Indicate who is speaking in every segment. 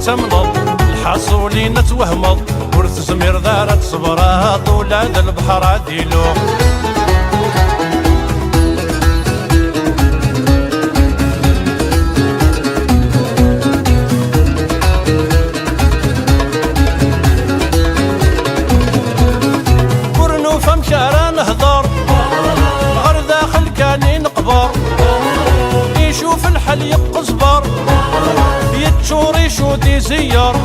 Speaker 1: تمنض الحاصولين توهمض ورث زمير دارت صبراط ولاد البحر ديلو ورنو فمشارا نهضر غير داخل كاني نقبر يشوف الحل يقصبر يتشوري شو دي زيار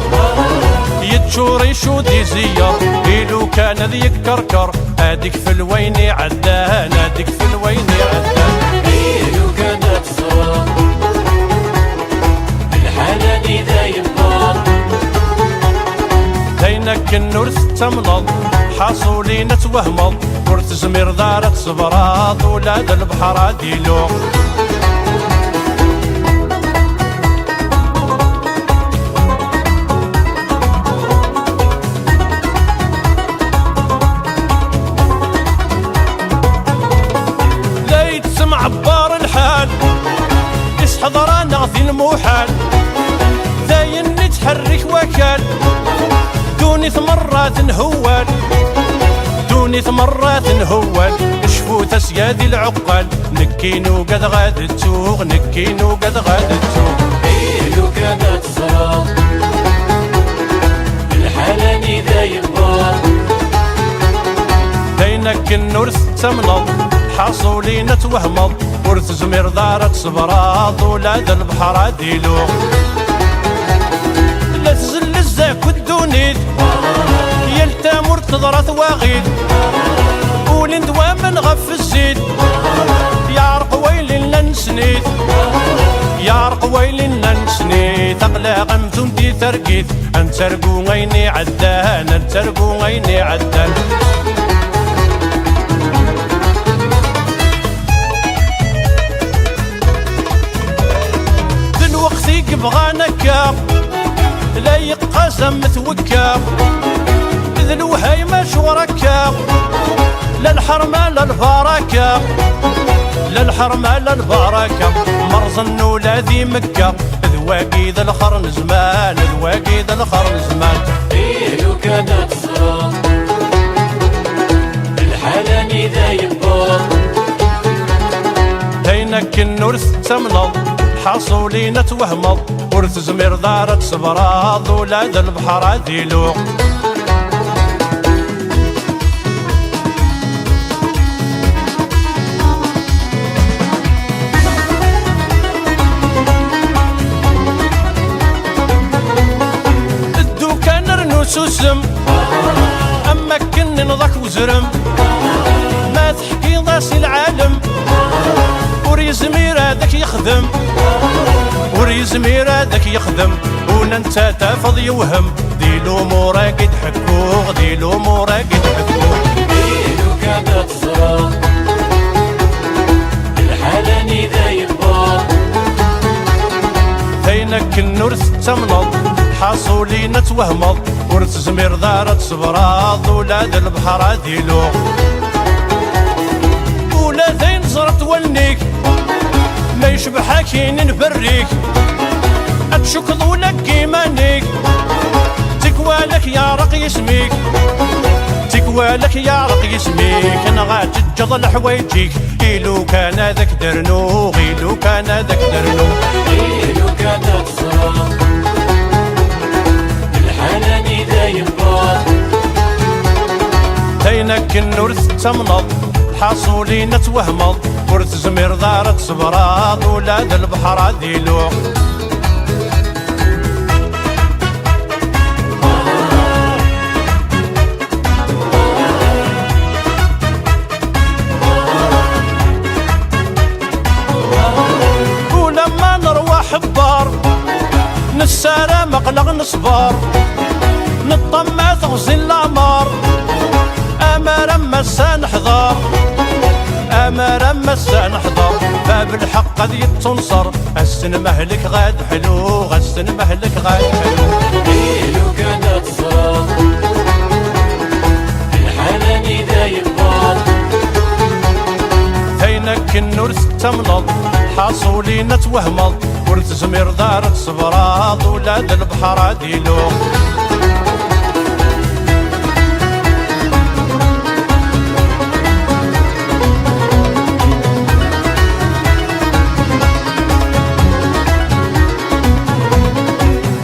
Speaker 1: يتشوري شو دي زيار إلو كان ذيك كركر هاديك في الويني عدان هاديك في الويني عدان
Speaker 2: إلو كانت صار بالحناني دايم نار
Speaker 1: دينك النورث تمنض حاصولين توهمض ورث زمير دارت صبراط ولاد البحر ديلو عبار الحال يسحضر نغذي الموحال داين نتحرك وكال دوني ثمرات نهوال دوني ثمرات نهوال شفوت اسيادي العقال نكينو قد غاد تسوق نكينو قد غاد تسوق
Speaker 2: إلو كانت صار بالحناني دايم نار
Speaker 1: دينك النورث تمنض حاصولين توهمض ورث زمير دارت صبراط ولاد البحر ديلو لا تزل الزاك والدونيد يلتامر تضرث واغيد ولندوا من غف الزيد يعرق ويل نسنيد يعرق ويل نسنيد اقلاق امزون دي ترقيد انترقو غيني عدان انترقو غيني عدان يبغى نكاب لا يقاسم متوكاب إذ الوهاي ماشو ركاب لا الحرمة لا البركة لا الحرمة لا البركة مرزن ولادي مكة ذواقي ذا الخرن زمان ذواقي ذا الخرن زمان
Speaker 2: إلو كانت صار بالحناني دايم نار
Speaker 1: دينك النورث تمنض حاصولين توهمض ورث زمير دارت صبراط ولاد البحر ديلو الدوكان رنوس وسم اما كن نضك وزرم ما تحكي ضاسي العالم وري زمير هذاك يخدم وري زمير هذاك يخدم وننت تافض يوهم ديلو موراقد حكوغ ديلو موراقد حكوغ
Speaker 2: إلو كانت صار بالحناني دايم نار
Speaker 1: دينك النورث تمنض حاصولين توهمض ورث زمير دارت صبراط ولاد البحر ديلو ولا ذين زرت ولنيك ما يشبح كين نبريك اتشكض ولك ايمانيك تكوالك يا رقي اسميك تكوالك يا رقي اسميك انا غاد تجض الحوايجيك إلو كان ذاك درنو إلو كان ذاك درنو
Speaker 2: إلو كانت صار بالحناني دايم نار
Speaker 1: دينك النورث تمنض حاصولين توهمض ورث زمير دارت صبراط ولاد البحر ديلو ولما نروح حبار نسارة مقلق نصبر نطمع تغزي الأمار أمر مسا نحضر أمر مسا نحضر باب الحق قد يتنصر السن مهلك غاد حلو السن مهلك غاد حلو
Speaker 2: إلو كانت صار بالحناني دايم نار
Speaker 1: فينك النورث تمنض حاصولي نتوهمض ورث زمير دار تصبراض ولاد البحر ديلو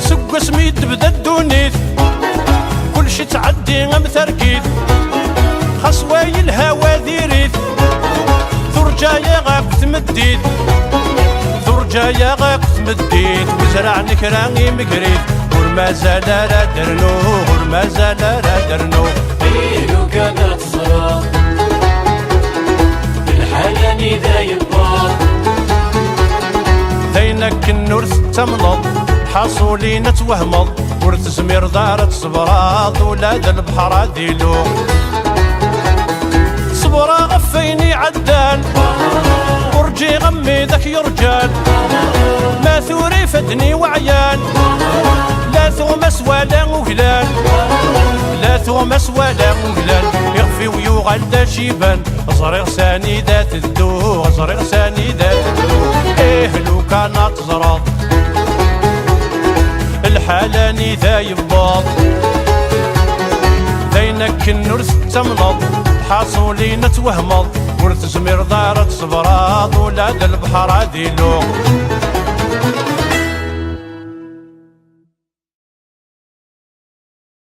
Speaker 1: سق سميد بدا الدونيت كل شي تعدي غمثركيت خصواي الهوا ديريت ثرجايا غاك تمديت ثرجايا غاك تمديت وزرع نكراني مقريت ورما زال راه درنو ورما زال راه درنو
Speaker 2: ليلو كانت صرا الحلاني دايم بار
Speaker 1: دينك النورث تمنض حاصولي نتوهمض ورث زمير دار تصبراض ولاد البحر ديلو صبرا غفيني عدال ورجي غمي ذاك يرجال ما ثوري فدني وعيان لا ثومس ولا مهلال لا ثومس ولا مهلال يغفي ويوغل دا جيبان زريغ ساني ذات الدو زريغ ساني ذات الدو ايه لو كانت زراد الحالاني ذايب باض دينك النورث تمنض حاصولي نتوهمض ورث زمير دارت صبراض ولاد البحر ديلو